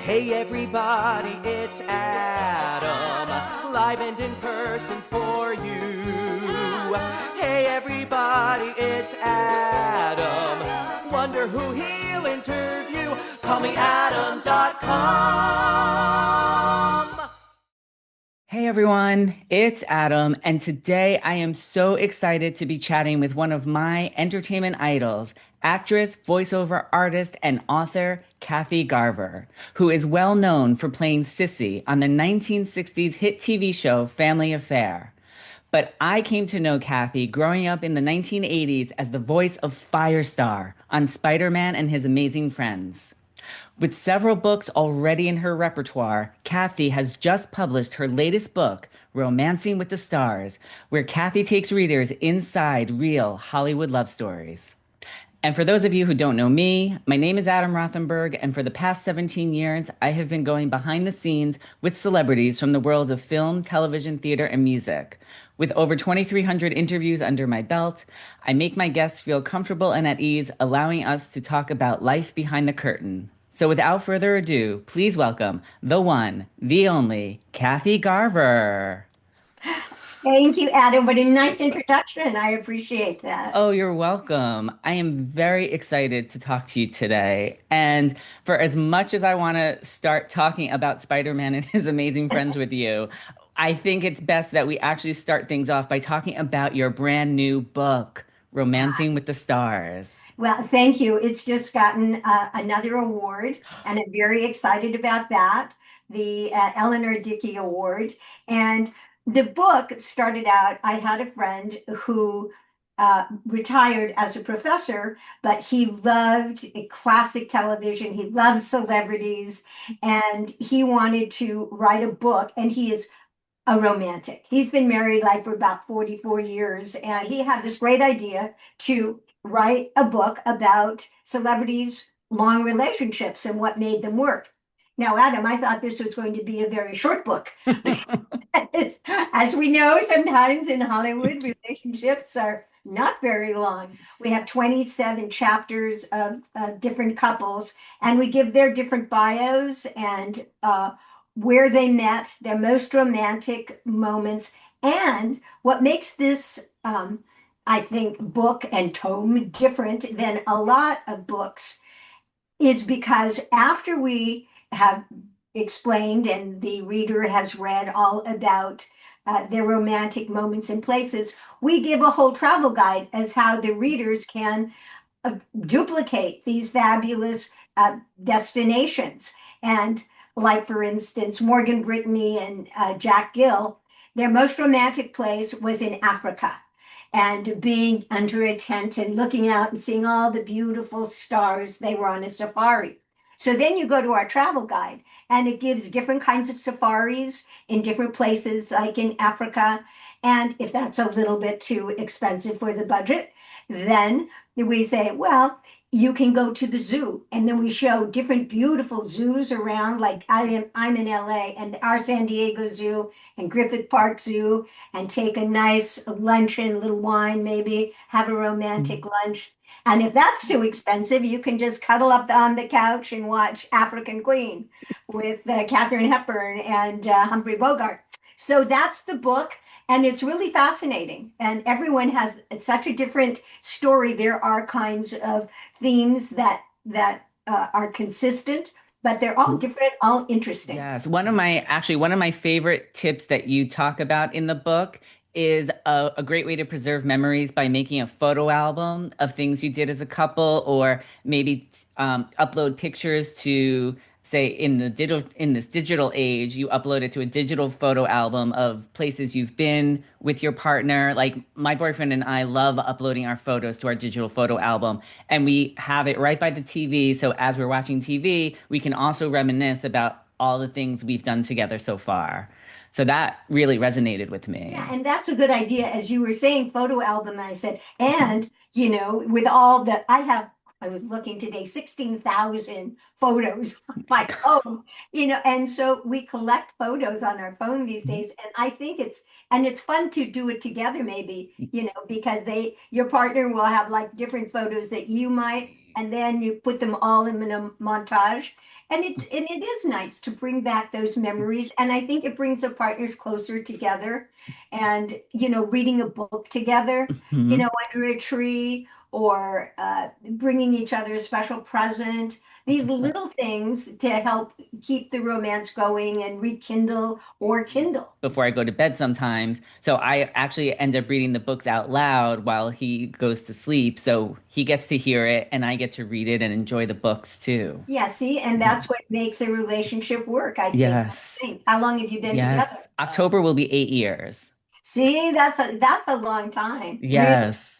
Hey everybody, it's Adam, live and in person for you. Hey everybody, it's Adam, wonder who he'll interview. Call me Adam.com. Hey everyone, it's Adam, and today I am so excited to be chatting with one of my entertainment idols, actress, voiceover artist, and author Kathy Garver, who is well known for playing Sissy on the 1960s hit TV show Family Affair. But I came to know Kathy growing up in the 1980s as the voice of Firestar on Spider-Man and His Amazing Friends. With several books already in her repertoire, Kathy has just published her latest book, Romancing with the Stars, where Kathy takes readers inside real Hollywood love stories. And for those of you who don't know me, my name is Adam Rothenberg, and for the past 17 years, I have been going behind the scenes with celebrities from the world of film, television, theater, and music. With over 2,300 interviews under my belt, I make my guests feel comfortable and at ease, allowing us to talk about life behind the curtain. So without further ado, please welcome the one, the only, Kathy Garver. Thank you, Adam. What a nice introduction. I appreciate that. Oh, you're welcome. I am very excited to talk to you today. And for as much as I want to start talking about Spider-Man and his amazing friends with you, I think it's best that we actually start things off by talking about your brand new book, Romancing with the Stars. Well, thank you. It's just gotten another award, and I'm very excited about that, the Eleanor Dickey Award. And the book started out, I had a friend who retired as a professor, but he loved classic television. He loved celebrities, and he wanted to write a book, and he is a romantic. He's been married like for about 44 years, and he had this great idea to write a book about celebrities' long relationships and what made them work. Now, Adam, I thought this was going to be a very short book. As we know, sometimes in Hollywood, relationships are not very long. We have 27 chapters of different couples, and we give their different bios and where they met, their most romantic moments, and what makes this, I think, book and tome different than a lot of books is because after we have explained and the reader has read all about their romantic moments and places, we give a whole travel guide as how the readers can duplicate these fabulous destinations. And like, for instance, Morgan Brittany and Jack Gill, their most romantic place was in Africa. And being under a tent and looking out and seeing all the beautiful stars, they were on a safari. So then you go to our travel guide, and it gives different kinds of safaris in different places, like in Africa. And if that's a little bit too expensive for the budget, then we say, well, you can go to the zoo, and then we show different beautiful zoos around. Like I'm in LA, and our San Diego Zoo and Griffith Park Zoo, and take a nice luncheon, a little wine, maybe have a romantic lunch. And if that's too expensive, you can just cuddle up on the couch and watch African Queen with Katharine Hepburn and Humphrey Bogart. So that's the book. And it's really fascinating. And everyone has such a different story. There are kinds of themes that are consistent, but they're all different, all interesting. Yes, one of my favorite tips that you talk about in the book is a great way to preserve memories by making a photo album of things you did as a couple, or maybe upload pictures to say in this digital age, you upload it to a digital photo album of places you've been with your partner. Like my boyfriend and I love uploading our photos to our digital photo album, and we have it right by the TV. So as we're watching TV, we can also reminisce about all the things we've done together so far. So that really resonated with me. Yeah, and that's a good idea. As you were saying, photo album, I said, and with all the I was looking today, 16,000 photos on my phone, and so we collect photos on our phone these days. And I think it's fun to do it together, maybe, because your partner will have like different photos that you might and then you put them all in a montage. And it is nice to bring back those memories. And I think it brings the partners closer together. And, reading a book together, Mhm. under a tree or bringing each other a special present. These little things to help keep the romance going and rekindle or kindle. Before I go to bed sometimes. So I actually end up reading the books out loud while he goes to sleep. So he gets to hear it and I get to read it and enjoy the books too. Yeah, see, and Yeah. that's what makes a relationship work, I think. Yes. How long have you been Yes. together? October will be 8 years. See, that's a long time. Really, Yes.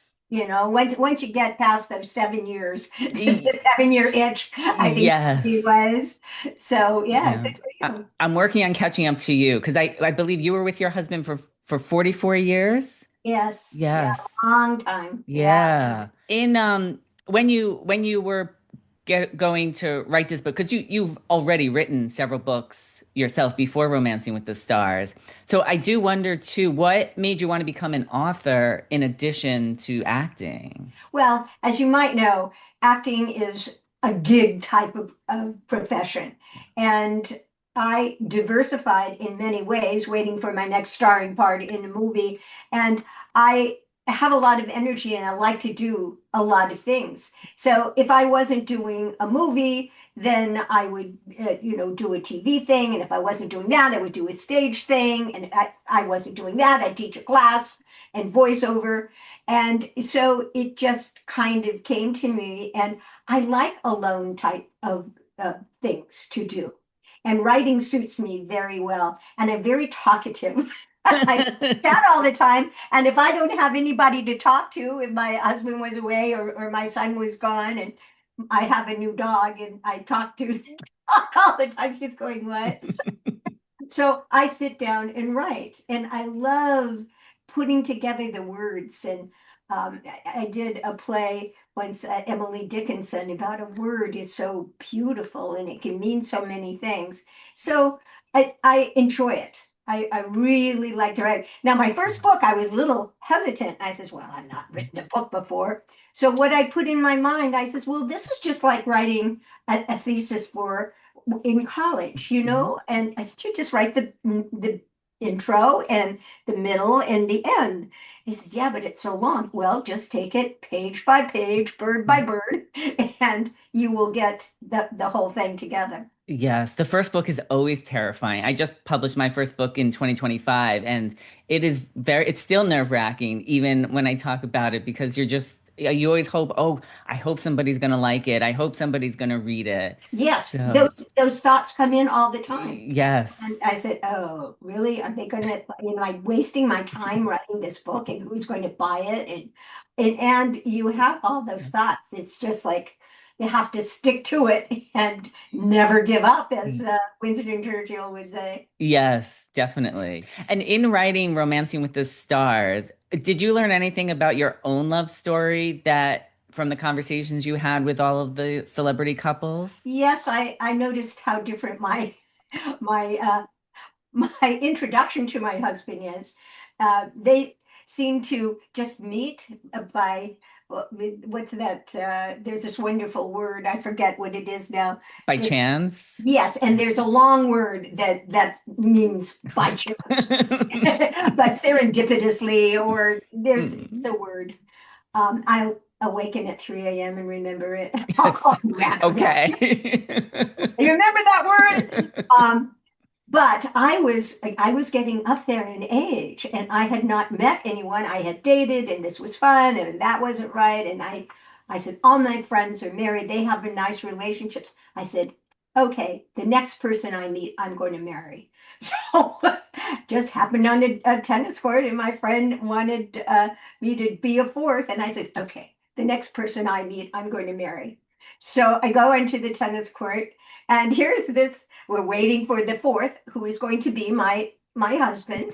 once you get past those 7 years, the Y- 7 year itch, I think Yes. he was. So yeah, good Yes. for you. I'm working on catching up to you because I believe you were with your husband for 44 years. Yes, yeah, Yes. long time. Yeah. Yeah. In when you were going to write this book, because you've already written several books yourself before Romancing with the Stars. So I do wonder too, what made you want to become an author in addition to acting? Well, as you might know, acting is a gig type of profession. And I diversified in many ways, waiting for my next starring part in a movie. And I have a lot of energy and I like to do a lot of things. So if I wasn't doing a movie, then I would, do a TV thing. And if I wasn't doing that, I would do a stage thing. And I wasn't doing that, I'd teach a class and voiceover. And so it just kind of came to me, and I like alone type of things to do. And writing suits me very well. And I'm very talkative. I chat all the time. And if I don't have anybody to talk to, if my husband was away or my son was gone, and I have a new dog and I talk to all the time, she's going, what? So I sit down and write, and I love putting together the words. And I did a play once, Emily Dickinson, about a word is so beautiful and it can mean so many things. So I enjoy it. I really like to write. Now, my first book, I was a little hesitant. I says, well, I've not written a book before. So what I put in my mind, I says, well, this is just like writing a thesis for in college, Mhm. and I said, you just write the intro and the middle and the end. He said, yeah, but it's so long. Well, just take it page by page, bird by bird, and you will get the whole thing together. Yes, the first book is always terrifying. I just published my first book in 2025, and it's still nerve-wracking, even when I talk about it, because you always hope, oh, I hope somebody's going to like it. I hope somebody's going to read it. Yes, So, those thoughts come in all the time. yes. And I said, oh, really? Are they going to, I'm wasting my time writing this book and who's going to buy it? And you have all those thoughts. It's just like you have to stick to it and never give up, as Winston Churchill would say. Yes, definitely. And in writing Romancing with the Stars, did you learn anything about your own love story that from the conversations you had with all of the celebrity couples? Yes, I noticed how different my my introduction to my husband is. They seem to just meet by what's that? There's this wonderful word. I forget what it is now. By Just chance? yes, and there's a long word that means by chance, but serendipitously, or it's Hmm. a word. I'll awaken at 3 a.m. and remember it. I'll call you back on that. Okay. You remember that word? But I was getting up there in age and I had not met anyone. I had dated and this was fun and that wasn't right. And I said, all my friends are married. They have a nice relationships. I said, okay, the next person I meet, I'm going to marry. So just happened on a tennis court and my friend wanted me to be a fourth. And I said, okay, the next person I meet, I'm going to marry. So I go into the tennis court and here's this, we're waiting for the fourth, who is going to be my husband,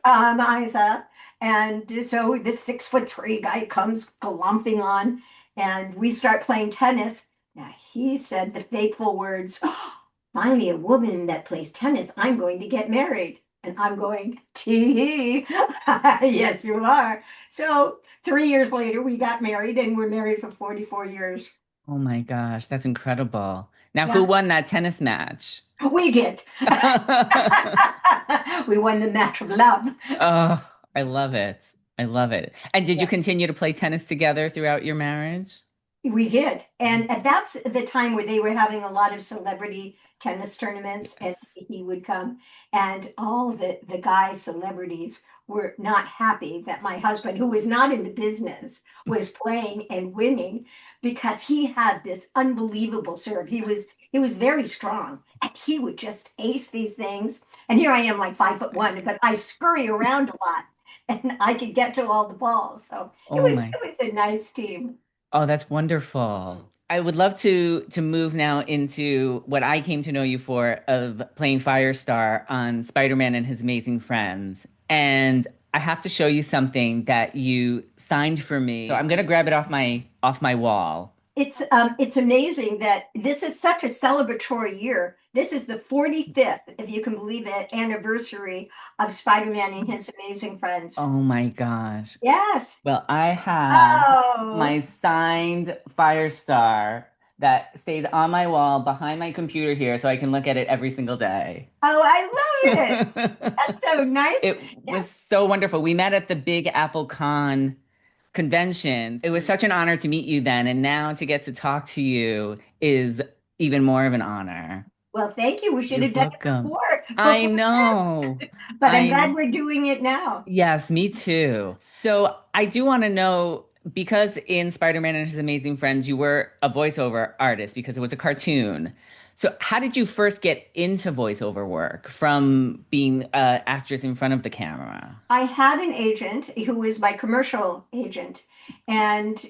Isa. And so this 6'3" guy comes glumping on, and we start playing tennis. Now he said the fateful words, finally a woman that plays tennis, I'm going to get married. And I'm going, tee yes, you are. So 3 years later, we got married and we're married for 44 years. Oh my gosh, that's incredible. Now, who Yeah, won that tennis match? we did. We won the match of love. Oh, I love it. I love it. And did you Yeah. continue to play tennis together throughout your marriage? We did. And that's the time where they were having a lot of celebrity tennis tournaments, and Yes. he would come. And all the guy celebrities were not happy that my husband, who was not in the business, was playing and winning because he had this unbelievable serve. He was very strong and he would just ace these things. And here I am like 5'1", but I scurry around a lot and I could get to all the balls. So it Oh was my. it was a nice team. Oh, that's wonderful. I would love to move now into what I came to know you for of playing Firestar on Spider-Man and His Amazing Friends. And I have to show you something that you signed for me. So I'm gonna grab it off my wall. It's amazing that this is such a celebratory year. This is the 45th, if you can believe it, anniversary of Spider-Man and His Amazing Friends. Oh my gosh. Yes. Well, I have Oh, my signed Firestar that stays on my wall behind my computer here so I can look at it every single day. oh, I love it. That's so nice. It Yeah. was so wonderful. We met at the Big Apple Con convention. It was such an honor to meet you then, and now to get to talk to you is even more of an honor. Well, thank you. We should You're have done it welcome. I before this, know. but I'm I glad we're doing it now. Yes, me too. So I do want to know because in Spider-Man and His Amazing Friends, you were a voiceover artist because it was a cartoon. So how did you first get into voiceover work from being an actress in front of the camera? I had an agent who was my commercial agent, and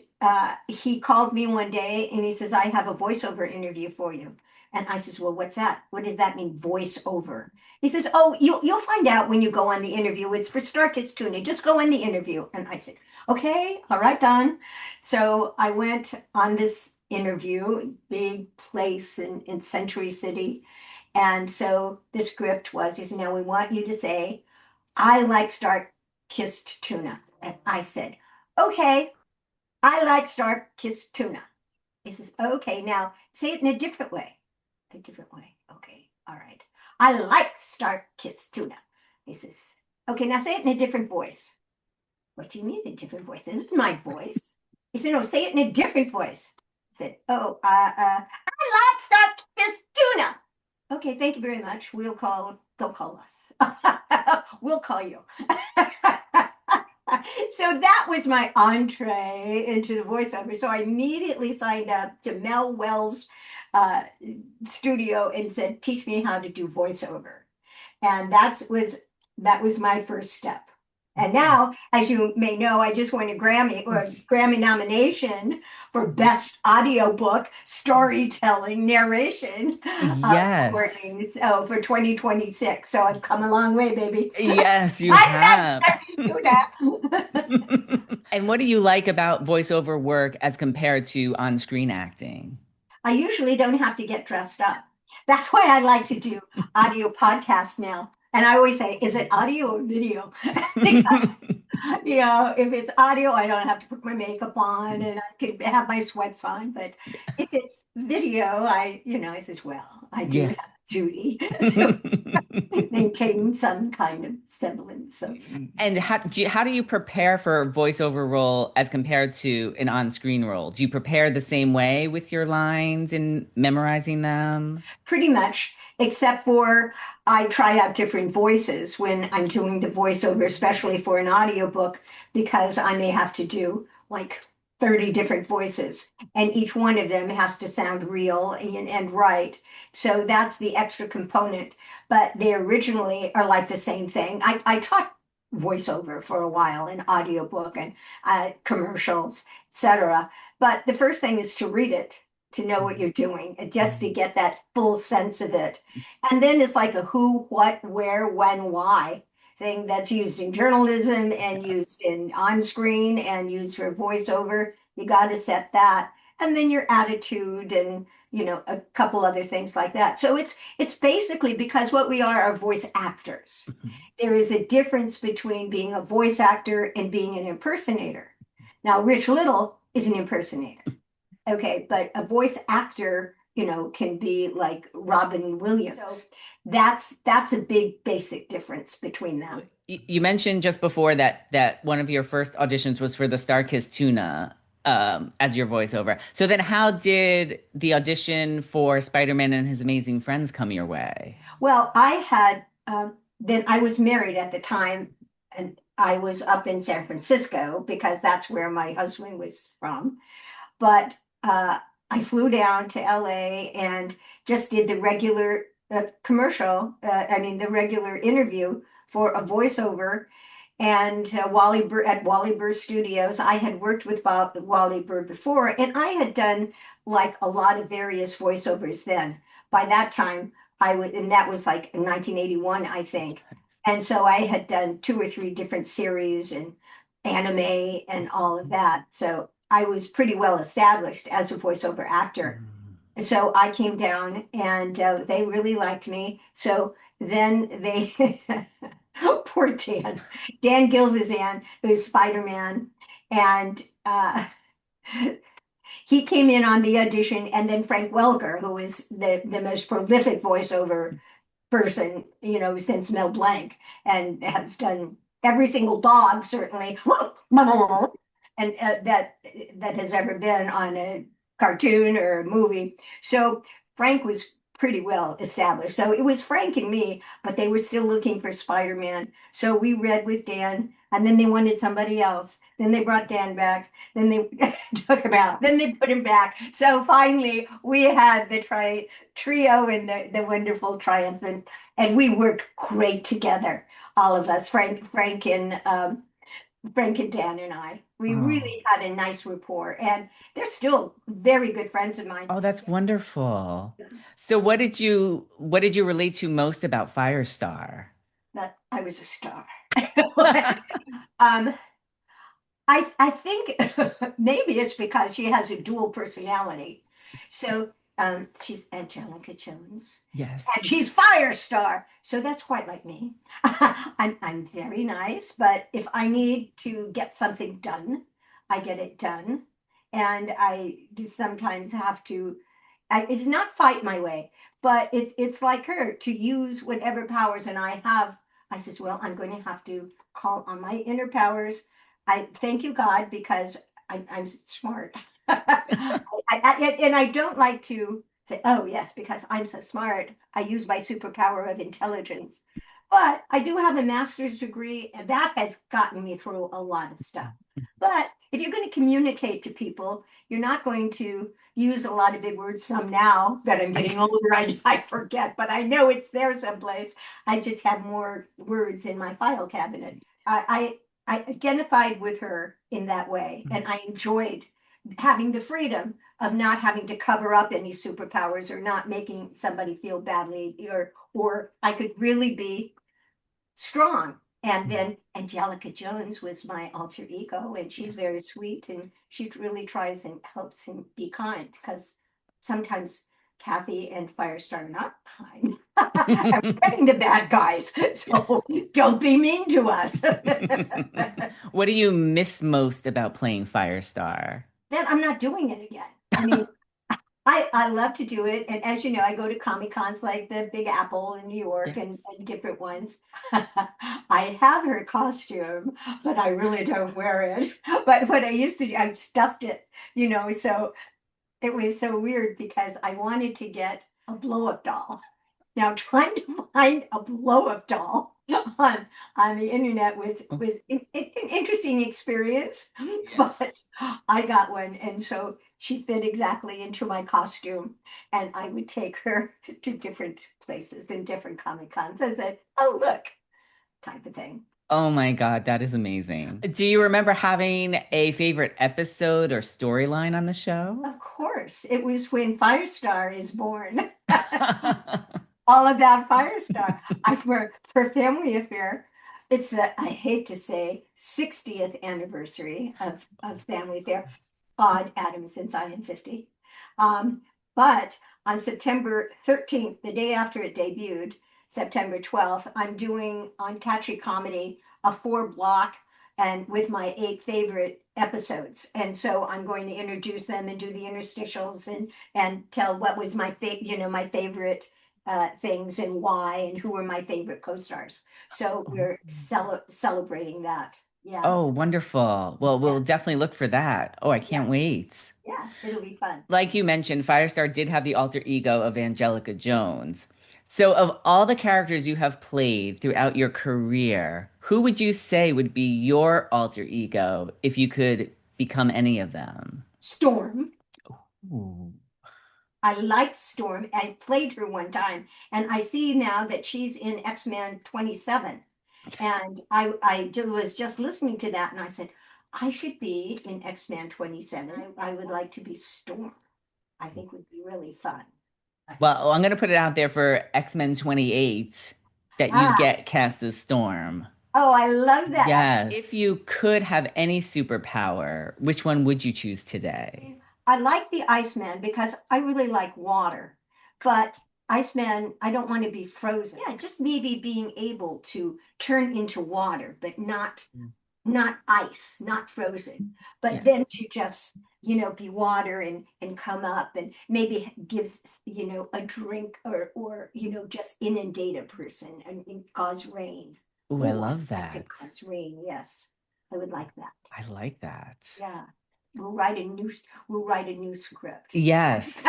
he called me one day and he says, "I have a voiceover interview for you." And I says, "Well, what's that? What does that mean, voiceover?" He says, "Oh, you'll find out when you go on the interview. It's for Star Kids Tuna. Just go on the interview." And I said, "Okay, all right, done." So I went on this interview, big place in Century City. And so the script was, he said, "Now we want you to say, 'I like star-kissed tuna.'" And I said, "Okay, I like star-kissed tuna." He says, "Okay, now say it in a different way." A different way. Okay, all right. "I like star-kissed tuna." He says, "Okay, now say it in a different voice." "What do you mean a different voice? This is my voice." He said, "No, say it in a different voice." I said, "Oh, I like star-kissed tuna." "Okay, thank you very much. They'll call us. We'll call you." So that was my entree into the voiceover. So I immediately signed up to Mel Wells' uh, studio and said, "Teach me how to do voiceover." And that was my first step. And now, as you may know, I just won a Grammy nomination for Best Audiobook Storytelling Narration Yes. recording. So for 2026. So I've come a long way, baby. Yes, you I have. like to do that. And what do you like about voiceover work as compared to on-screen acting? I usually don't have to get dressed up. That's why I like to do audio podcasts now. And I always say, is it audio or video? Because if it's audio, I don't have to put my makeup on and I can have my sweats on. But if it's video, I says, well, I do Yeah. have a duty to maintain some kind of semblance of. And how do you prepare for a voiceover role as compared to an on-screen role? Do you prepare the same way with your lines and memorizing them? Pretty much, except for I try out different voices when I'm doing the voiceover, especially for an audiobook, because I may have to do like 30 different voices, and each one of them has to sound real and right. So that's the extra component. But they originally are like the same thing. I taught voiceover for a while in audiobook and commercials, etc. But the first thing is to read it, to know what you're doing, and just to get that full sense of it. And then it's like a who, what, where, when, why thing that's used in journalism and used in on screen and used for voiceover. You got to set that. And then your attitude and a couple other things like that. So it's basically because what we are voice actors. There is a difference between being a voice actor and being an impersonator. Now, Rich Little is an impersonator. Okay, but a voice actor, can be like Robin Williams. So that's a big basic difference between them. You mentioned just before that one of your first auditions was for the Star Kiss Tuna as your voiceover. So then how did the audition for Spider-Man and His Amazing Friends come your way? Well, then I was married at the time, and I was up in San Francisco because that's where my husband was from. But I flew down to LA and just did the regular the regular interview for a voiceover. And at Wally Burr Studios, I had worked with Wally Burr before, and I had done like a lot of various voiceovers then. By that time, and that was like in 1981, I think. And so I had done two or three different series and anime and all of that. So I was pretty well established as a voiceover actor. So I came down and they really liked me. So then poor Dan Gilvezan, who's Spider-Man, and he came in on the audition, and then Frank Welker, who is the most prolific voiceover person, since Mel Blanc, and has done every single dog, certainly, and that has ever been on a cartoon or a movie. So Frank was pretty well established. So it was Frank and me, but they were still looking for Spider-Man. So we read with Dan, and then they wanted somebody else. Then they brought Dan back. Then they took him out. Then they put him back. So finally, we had the trio and the wonderful triumphant, and we worked great together. All of us, Frank and Dan and I. We Oh, really had a nice rapport, and they're still very good friends of mine. oh, that's wonderful. So what did you relate to most about Firestar? That I was a star. um, I think maybe it's because she has a dual personality. So she's Angelica Jones Yes. and she's Firestar. So that's quite like me. I'm very nice, but if I need to get something done, I get it done. And I do sometimes have to, it's not fight my way, but it's like her to use whatever powers. And I says, well, I'm going to have to call on my inner powers. I thank you, God, because I'm smart. And I don't like to say, oh, yes, because I'm so smart. I use my superpower of intelligence. But I do have a master's degree, and that has gotten me through a lot of stuff. But if you're going to communicate to people, you're not going to use a lot of big words. Some now that I'm getting older, I forget, but I know it's there someplace. I just have more words in my file cabinet. I identified with her in that way, and I enjoyed having the freedom of not having to cover up any superpowers or not making somebody feel badly, or I could really be strong. And then Angelica Jones was my alter ego, and she's very sweet, and she really tries and helps and be kind because sometimes Kathy and Firestar are not kind. I'm getting the bad guys, so don't be mean to us. What do you miss most about playing Firestar? Then I'm not doing it again. I mean, I love to do it. And as you know, I go to Comic Cons like the Big Apple in New York Yes. and different ones. I have her costume, but I really don't wear it. But what I used to do, I stuffed it, so it was so weird because I wanted to get a blow up doll. Now, trying to find a blow up doll on the internet was an interesting experience, Yeah. but I got one, and so she fit exactly into my costume, and I would take her to different places and different Comic Cons. I said, "Oh, look," type of thing. Oh my God, that is amazing. Do you remember having a favorite episode or storyline on the show? Of course, it was when Firestar is born. All about Firestar. For Family Affair, it's the I hate to say 60th anniversary of Family Affair. Odd, Adam, since I am 50. But on September 13th, the day after it debuted, September 12th, I'm doing on Catchy Comedy a 4 block and with my 8 favorite episodes. And so I'm going to introduce them and do the interstitials and tell what was my favorite things and why and who were my favorite co-stars. So we're celebrating that. Yeah. Oh, wonderful. Well, Yeah. we'll definitely look for that. Oh, I Yeah. can't wait. Yeah. It'll be fun. Like you mentioned, Firestar did have the alter ego of Angelica Jones. So, of all the characters you have played throughout your career, who would you say would be your alter ego if you could become any of them? Storm. Ooh. I liked Storm. I played her one time, and I see now that she's in X-Men 27. And was just listening to that, and I said, I should be in X-Men 27. I would like to be Storm. I think would be really fun. Well, I'm going to put it out there for X-Men 28 that you Ah, get cast as Storm. oh, I love that. Yes. If you could have any superpower, which one would you choose today? I like the Iceman because I really like water, but Iceman, I don't want to be frozen. Yeah, just maybe being able to turn into water, but not ice, not frozen, but Yeah. then to just, be water and come up and maybe give, a drink or just inundate a person and cause rain. Ooh, I Oh, I'd love like to that. cause rain. Yes, I would like that. I like that. Yeah. We'll write a new script. Yes.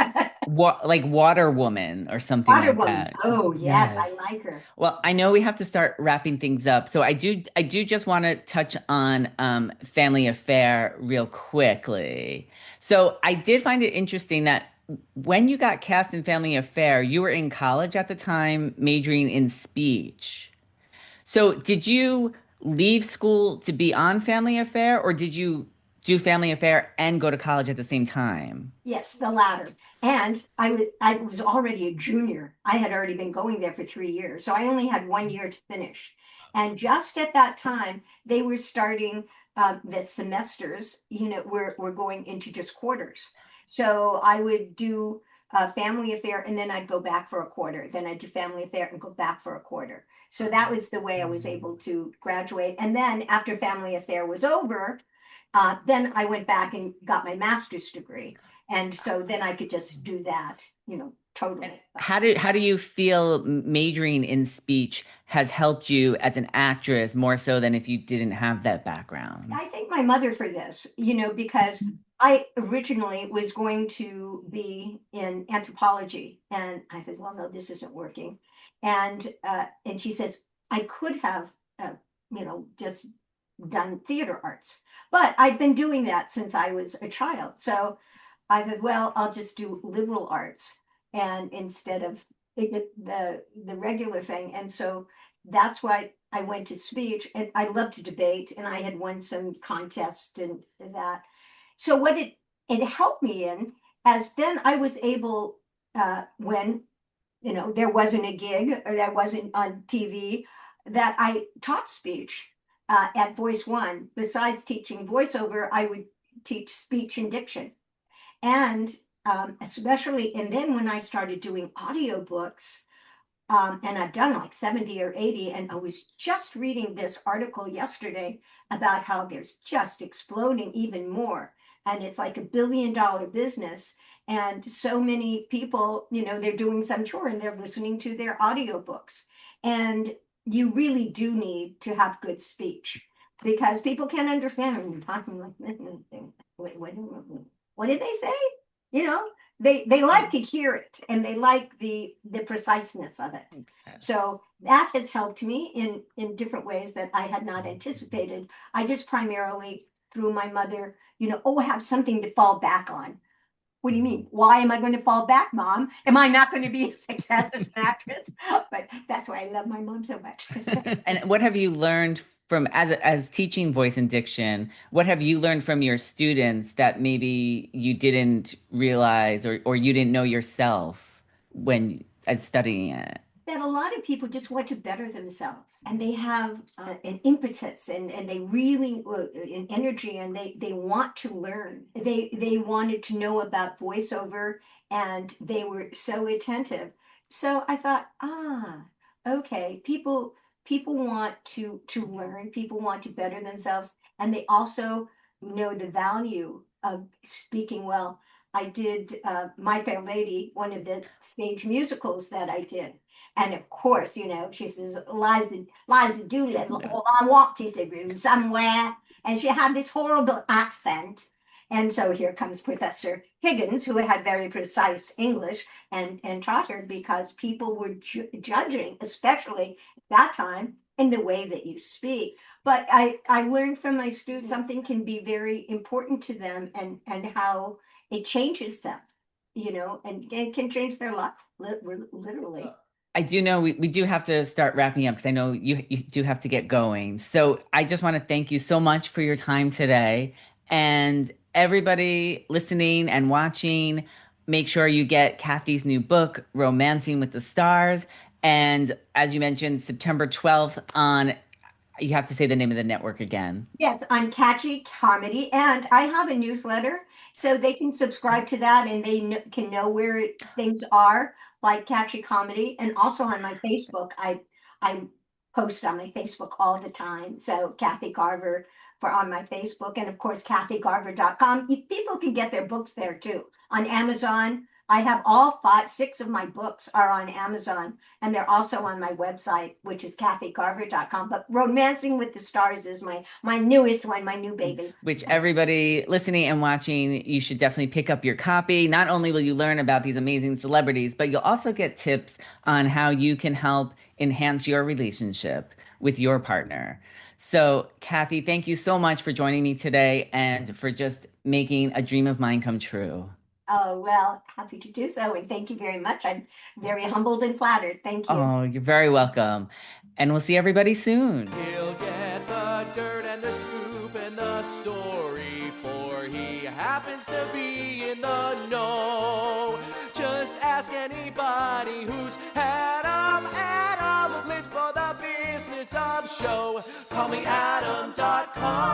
Like Water Woman or something Water like Woman. that. Oh, yes, I Yes. like her. Well, I know we have to start wrapping things up. So I do just want to touch on Family Affair real quickly. So I did find it interesting that when you got cast in Family Affair, you were in college at the time, majoring in speech. So did you leave school to be on Family Affair, or did you do Family Affair and go to college at the same time? Yes, the latter. And I was already a junior. I had already been going there for 3 years. So I only had 1 year to finish. And just at that time, they were starting the semesters, we're going into just quarters. So I would do family affair and then I'd go back for a quarter. Then I'd do family affair and go back for a quarter. So that was the way I was able to graduate. And then after family affair was over, then I went back and got my master's degree. And so then I could just do that, totally. How do you feel majoring in speech has helped you as an actress more so than if you didn't have that background? I thank my mother for this, because I originally was going to be in anthropology. And I said, well, no, this isn't working. And she says, I could have, just done theater arts, but I'd been doing that since I was a child. So I said, well, I'll just do liberal arts and instead of the regular thing. And so that's why I went to speech, and I love to debate, and I had won some contests and that. So what it helped me in, as then I was able, when there wasn't a gig or that wasn't on TV, that I taught speech at Voice One. Besides teaching voiceover, I would teach speech and diction. And especially, and then when I started doing audiobooks, and I've done like 70 or 80, and I was just reading this article yesterday about how there's just exploding even more. And it's like $1 billion business. And so many people, they're doing some tour and they're listening to their audiobooks. And you really do need to have good speech because people can't understand when you're talking like this. What did they say? You know, they like to hear it and they like the preciseness of it. So that has helped me in different ways that I had not anticipated. I just primarily through my mother, have something to fall back on. What do you mean? Why am I going to fall back, Mom? Am I not going to be a success as an actress? But that's why I love my mom so much. And what have you learned from as teaching voice and diction? What have you learned from your students that maybe you didn't realize or you didn't know yourself when as studying it? That a lot of people just want to better themselves and they have an impetus and they really an energy and they want to learn. They wanted to know about voiceover and they were so attentive. So I thought, okay, people want to learn, people want to better themselves, and they also know the value of speaking well. I did My Fair Lady, one of the stage musicals that I did. And of course, she says, Liza Doolittle, all I want is a room somewhere. And she had this horrible accent. And so here comes Professor Higgins, who had very precise English and taught her because people were judging, especially at that time, in the way that you speak. But I learned from my students something can be very important to them and how it changes them, and it can change their life, literally. I do know we do have to start wrapping up because I know you do have to get going. So I just want to thank you so much for your time today. And everybody listening and watching, make sure you get Kathy's new book, Romancing with the Stars. And as you mentioned, September 12th on, you have to say the name of the network again. Yes, on Catchy Comedy, and I have a newsletter, so they can subscribe to that, and they can know where things are, like Catchy Comedy, and also on my Facebook. I post on my Facebook all the time. So Kathy Garver for on my Facebook, and of course kathygarver.com. People can get their books there too. On Amazon, I have all six of my books are on Amazon, and they're also on my website, which is kathygarver.com. But Romancing with the Stars is my newest one, my new baby. Which everybody listening and watching, you should definitely pick up your copy. Not only will you learn about these amazing celebrities, but you'll also get tips on how you can help enhance your relationship with your partner. So, Kathy, thank you so much for joining me today and for just making a dream of mine come true. Oh, well, happy to do so. And thank you very much. I'm very humbled and flattered. Thank you. Oh, you're very welcome. And we'll see everybody soon. He'll get the dirt and the scoop and the story, for he happens to be in the know. Just ask anybody who's had Adam lives for the business of show. Call me Adam.com.